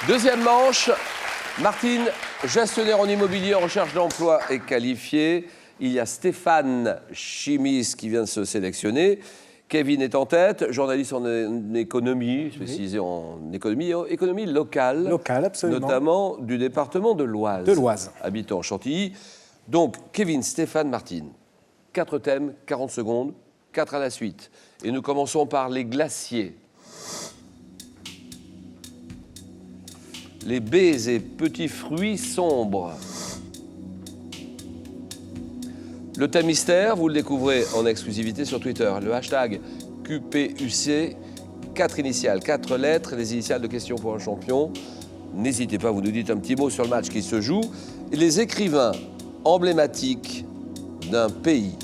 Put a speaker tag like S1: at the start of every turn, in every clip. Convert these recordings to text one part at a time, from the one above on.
S1: Deuxième manche. Martine, gestionnaire en immobilier en recherche d'emploi est qualifiée. Il y a Stéphane Chimis qui vient de se sélectionner. Kevin est en tête, journaliste en économie, spécialisé en économie locale.
S2: Locale, absolument.
S1: Notamment du département de l'Oise.
S2: De l'Oise.
S1: Habitant Chantilly. Donc, Kevin, Stéphane, Martine. 4 thèmes, 40 secondes, 4 à la suite. Et nous commençons par les glaciers. Les baies et petits fruits sombres. Le thème mystère, vous le découvrez en exclusivité sur Twitter. Le hashtag QPUC, 4 initiales, 4 lettres, les initiales de questions pour un champion. N'hésitez pas, vous nous dites un petit mot sur le match qui se joue. Et les écrivains emblématiques d'un pays.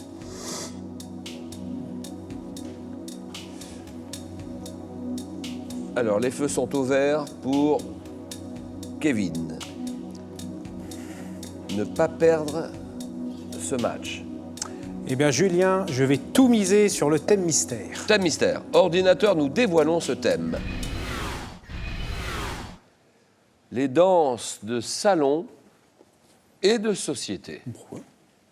S1: Alors, les feux sont au vert pour Kevin. Ne pas perdre ce match.
S2: Eh bien, Julien, je vais tout miser sur le thème mystère.
S1: Thème mystère. Ordinateur, nous dévoilons ce thème. Les danses de salon et de société.
S2: Pourquoi ?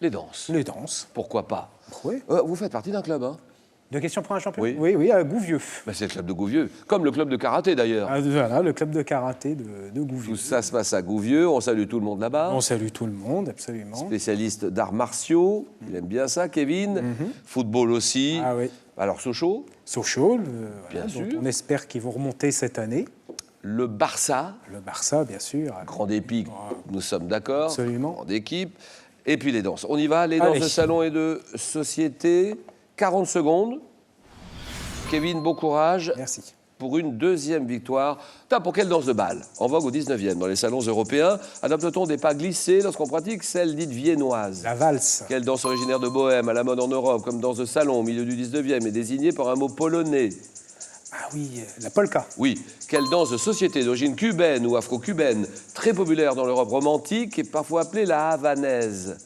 S1: Les danses.
S2: Les danses.
S1: Pourquoi pas ?
S2: Oui.
S1: Vous faites partie d'un club, hein ?
S2: Deux questions pour un champion ?
S1: Oui.
S2: Oui, à Gouvieux.
S1: Ben, c'est le club de Gouvieux, comme le club de karaté d'ailleurs.
S2: Ah, voilà, le club de karaté de Gouvieux.
S1: Tout ça se passe à Gouvieux, on salue tout le monde là-bas.
S2: On salue tout le monde, absolument.
S1: Spécialiste d'arts martiaux, il aime bien ça, Kevin. Football aussi.
S2: Ah oui.
S1: Alors Sochaux,
S2: Sochaux,
S1: Bien
S2: dont
S1: sûr.
S2: on espère qu'ils vont remonter cette année.
S1: le Barça,
S2: Le Barça, bien sûr.
S1: grande épique, nous sommes d'accord.
S2: Absolument.
S1: Grande équipe. Et puis les danses. On y va, les danses
S2: Allez.
S1: de salon et de société. 40 secondes. Kevin, bon courage
S2: Merci.
S1: pour une deuxième victoire. Pour quelle danse de bal ? En vogue au 19e, dans les salons européens, adopte-t-on des pas glissés lorsqu'on pratique celle dite viennoise ?
S2: La valse.
S1: Quelle danse originaire de Bohème, à la mode en Europe, comme danse de salon au milieu du 19e, est désignée par un mot polonais ?
S2: Ah oui, la polka.
S1: Oui. Quelle danse de société d'origine cubaine ou afro-cubaine, très populaire dans l'Europe romantique et parfois appelée la havanaise ?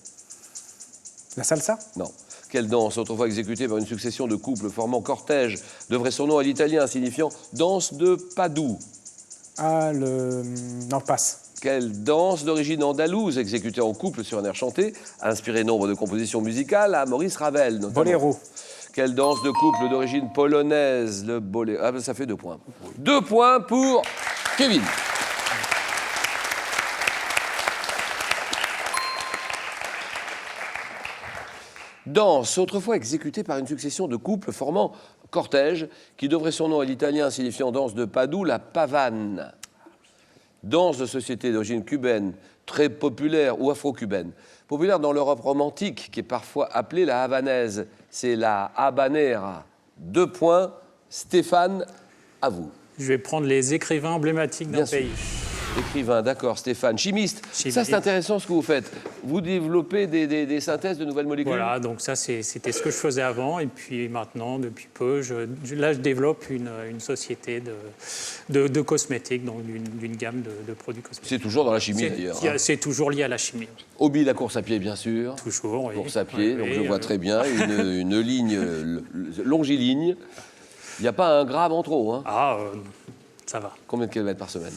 S2: La salsa.
S1: Non. Quelle danse, autrefois exécutée par une succession de couples formant cortège, devrait son nom à l'italien, signifiant danse de Padoue ?
S2: Ah, le... Non, passe.
S1: Quelle danse d'origine andalouse, exécutée en couple sur un air chanté, a inspiré nombre de compositions musicales à Maurice Ravel, notamment.
S2: Boléro.
S1: Quelle danse de couple d'origine polonaise, le boléro. Ah ben ça fait 2 points. 2 points pour Kevin. Danse, autrefois exécutée par une succession de couples formant cortège, qui devrait son nom à l'italien signifiant danse de Padoue, la pavane. Danse de société d'origine cubaine, très populaire ou afro-cubaine. Populaire dans l'Europe romantique, qui est parfois appelée la havanaise. C'est la habanera. 2 points. Stéphane, à vous.
S3: Je vais prendre les écrivains emblématiques d'un
S1: Bien sûr.
S3: pays.
S1: Écrivain, d'accord, Stéphane. Chimiste,
S3: Chimiste.
S1: ça c'est intéressant ce que vous faites. Vous développez des synthèses de nouvelles molécules.
S3: Voilà, donc ça c'était ce que je faisais avant. Et puis maintenant, depuis peu, je développe une société de cosmétiques, donc d'une gamme de produits cosmétiques.
S1: C'est toujours dans la chimie d'ailleurs. hein.
S3: C'est toujours lié à la chimie.
S1: Hobby, la course à pied, bien sûr.
S3: Toujours, oui.
S1: Course à pied,
S3: Oui,
S1: donc
S3: oui,
S1: je vois très bien une ligne longiligne. Il n'y a pas un gramme en trop. Hein.
S3: Ah, ça va.
S1: Combien de kilomètres par semaine?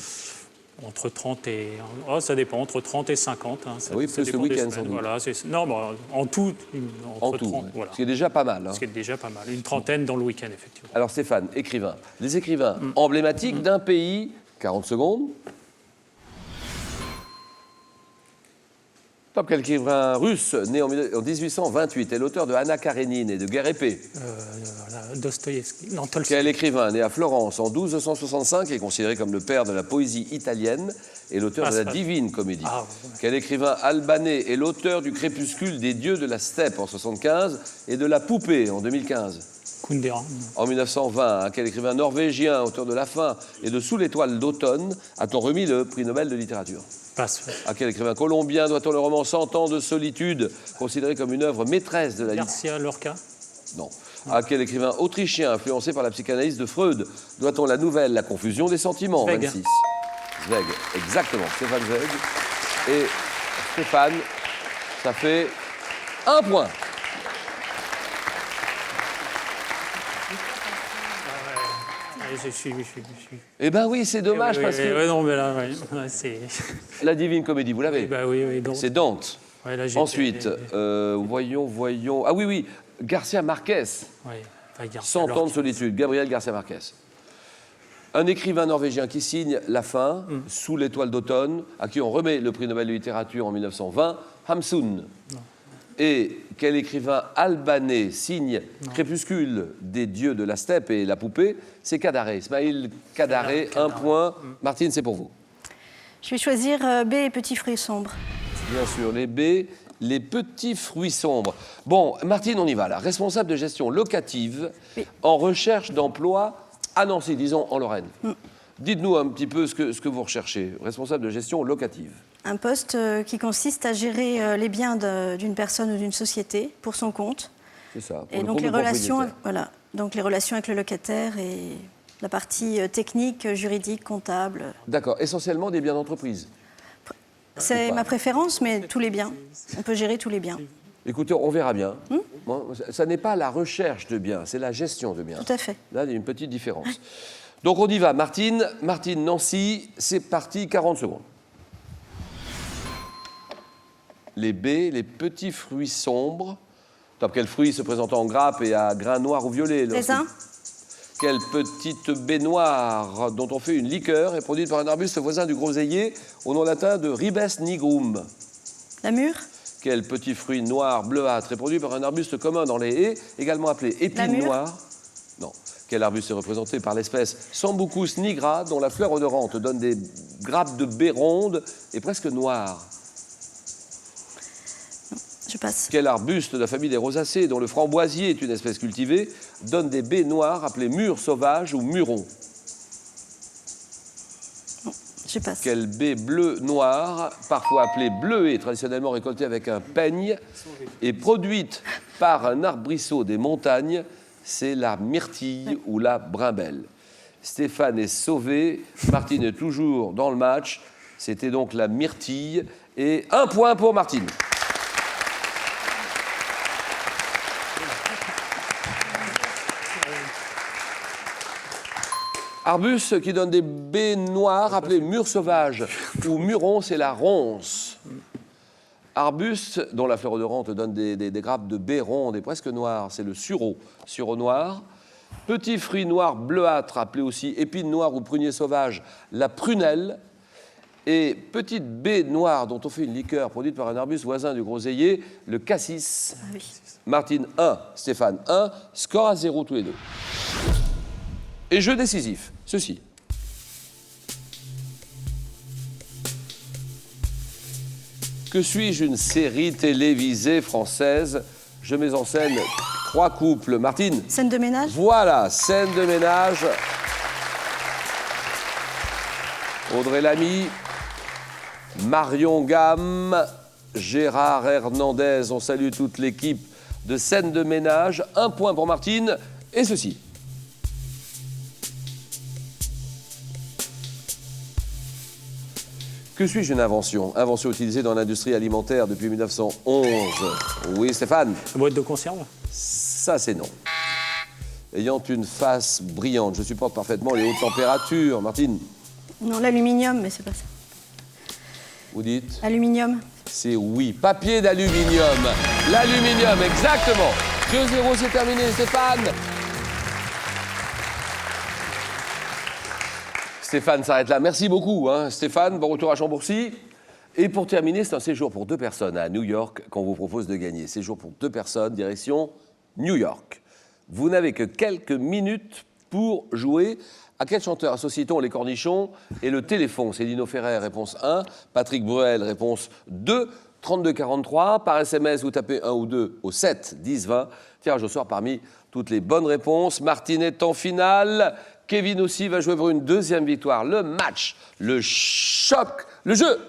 S3: Entre 30 et... Oh, ça dépend, entre 30 et 50. Hein, ça,
S1: Oui,
S3: ça
S1: plus le
S3: dépend des
S1: week-end,
S3: semaines.
S1: sans doute.
S3: Voilà, non, bah, en tout,
S1: En
S3: entre
S1: tout,
S3: 30,
S1: ouais.
S3: voilà.
S1: Ce qui est déjà pas mal. hein.
S3: Ce qui est déjà pas mal. Une trentaine dans le week-end, effectivement.
S1: Alors Stéphane, écrivain. Les écrivains emblématiques d'un pays, 40 secondes. Top, quel écrivain russe, né en 1828, est l'auteur de Anna Karénine et de Guerre épée.
S3: Dostoïevski. Non, Tolstoï.
S1: Quel écrivain, né à Florence en 1265, est considéré comme le père de la poésie italienne et l'auteur de la Divine Comédie.
S3: Ah, ouais.
S1: Quel écrivain albanais est l'auteur du Crépuscule des dieux de la steppe en 75 et de La Poupée en 2015.
S3: Kundera.
S1: En 1920, à quel écrivain norvégien, auteur de La Faim et de Sous l'étoile d'automne, a-t-on remis le prix Nobel de littérature ?
S3: Passe.
S1: À quel écrivain colombien doit-on le roman 100 ans de solitude, considéré comme une œuvre maîtresse de la littérature ?
S3: Garcia Lorca.
S1: Non. À quel écrivain autrichien, influencé par la psychanalyse de Freud, doit-on la nouvelle La confusion des sentiments,
S3: Zweig.
S1: 26 Zweig, exactement, Stéphane Zweig. Et Stéphane, ça fait 1 point.
S3: je suis.
S1: Eh ben oui, c'est dommage parce que
S3: Ouais, non, mais là, ouais, c'est.
S1: la Divine Comédie, vous l'avez.
S3: Bah oui, donc.
S1: C'est Dante.
S3: Ouais, là, j'étais-
S1: Ensuite, voyons. Ah oui, Garcia Marquez.
S3: Ouais, enfin, regarde,
S1: 100
S3: alors
S1: ans de
S3: que-
S1: solitude, Gabriel Garcia Marquez. Un écrivain norvégien qui signe La fin, sous l'étoile d'automne, à qui on remet le prix Nobel de littérature en 1920, Hamsun. Et quel écrivain albanais signe Crépuscule des dieux de la steppe et la poupée? C'est Kadare, Ismail Kadare, un point. Martine, c'est pour vous.
S4: Je vais choisir B, les petits fruits sombres.
S1: Bien sûr, les B, les petits fruits sombres. Bon, Martine, on y va là. Responsable de gestion locative
S4: Oui.
S1: en recherche d'emploi à Nancy, disons en Lorraine. Dites-nous un petit peu ce que vous recherchez. Responsable de gestion locative.
S4: Un poste qui consiste à gérer les biens d'une personne ou d'une société pour son compte.
S1: C'est ça. pour
S4: Et
S1: le
S4: donc
S1: compte
S4: les
S1: du
S4: relations,
S1: propriétaire.
S4: voilà, donc les relations avec le locataire et la partie technique, juridique, comptable.
S1: D'accord. Essentiellement des biens d'entreprise.
S4: C'est
S1: pas.
S4: ma préférence, mais tous les biens. On peut gérer tous les biens.
S1: Écoutez, on verra bien. Bon, ça n'est pas la recherche de biens, c'est la gestion de biens.
S4: Tout à fait.
S1: Là, il y a une petite différence. Donc on y va. Martine, Nancy, c'est parti, 40 secondes. Les B, les petits fruits sombres. Top, quel fruit se présentant en grappe et à grains noirs ou violets?
S4: Raisin,
S1: Quelle petite baie noire dont on fait une liqueur est produite par un arbuste voisin du groseillier au nom latin de Ribes nigrum.
S4: la mûre,
S1: Quel petit fruit noir bleuâtre est produit par un arbuste commun dans les haies, également appelé
S4: La
S1: épine
S4: mûre.
S1: noire? Non. Quel arbuste est représenté par l'espèce Sambucus nigra, dont la fleur odorante donne des grappes de baies rondes et presque noires?
S4: je passe.
S1: Quel arbuste de la famille des rosacées, dont le framboisier est une espèce cultivée, donne des baies noires appelées mûres sauvages ou mûrons?
S4: Je passe.
S1: Quelle baie bleue-noire, parfois appelée bleuée, traditionnellement récoltée avec un peigne, est produite par un arbrisseau des montagnes? C'est la myrtille ou la brimbelle. Stéphane est sauvé, Martine est toujours dans le match. C'était donc la myrtille. Et un point pour Martine. Arbuste qui donne des baies noires appelées mûres sauvages ou mûrons, c'est la ronce. Arbuste dont la fleur odorante donne des grappes de baies rondes et presque noires, c'est le sureau, sureau noir. Petit fruit noir bleuâtre appelé aussi épine noire ou prunier sauvage, la prunelle. Et petite baie noire dont on fait une liqueur produite par un arbuste voisin du groseillier, le cassis.
S4: Ah oui.
S1: Martine 1, Stéphane 1, score à 0 tous les deux. Et jeu décisif, ceci. Que suis-je, une série télévisée française? Je mets en scène 3 couples. Martine,
S4: Scène de ménage,
S1: voilà, scène de ménage. Audrey Lamy, Marion Gamme, Gérard Hernandez. On salue toute l'équipe de scène de ménage. Un point pour Martine et ceci. Que suis-je, une invention? Invention utilisée dans l'industrie alimentaire depuis 1911. Oui, Stéphane?
S3: La boîte de conserve.
S1: Ça, c'est non. Ayant une face brillante, je supporte parfaitement les hautes températures. Martine,
S4: non, l'aluminium, mais c'est pas ça.
S1: vous dites?
S4: Aluminium,
S1: C'est oui. Papier d'aluminium. L'aluminium, exactement. 2-0, c'est terminé, Stéphane. Stéphane s'arrête là. Merci beaucoup, hein, Stéphane. Bon retour à Chambourcy. Et pour terminer, c'est un séjour pour 2 personnes à New York qu'on vous propose de gagner. Séjour pour 2 personnes, direction New York. Vous n'avez que quelques minutes pour jouer. À quel chanteur associe-t-on les cornichons et le téléphone? C'est Lino Ferrer, réponse 1. Patrick Bruel, réponse 2. 32-43. Par SMS, vous tapez 1 ou 2 au 7 10 20. Tirage au sort parmi toutes les bonnes réponses. Martine est en finale. Kevin aussi va jouer pour une 2e victoire. Le match, le choc, le jeu.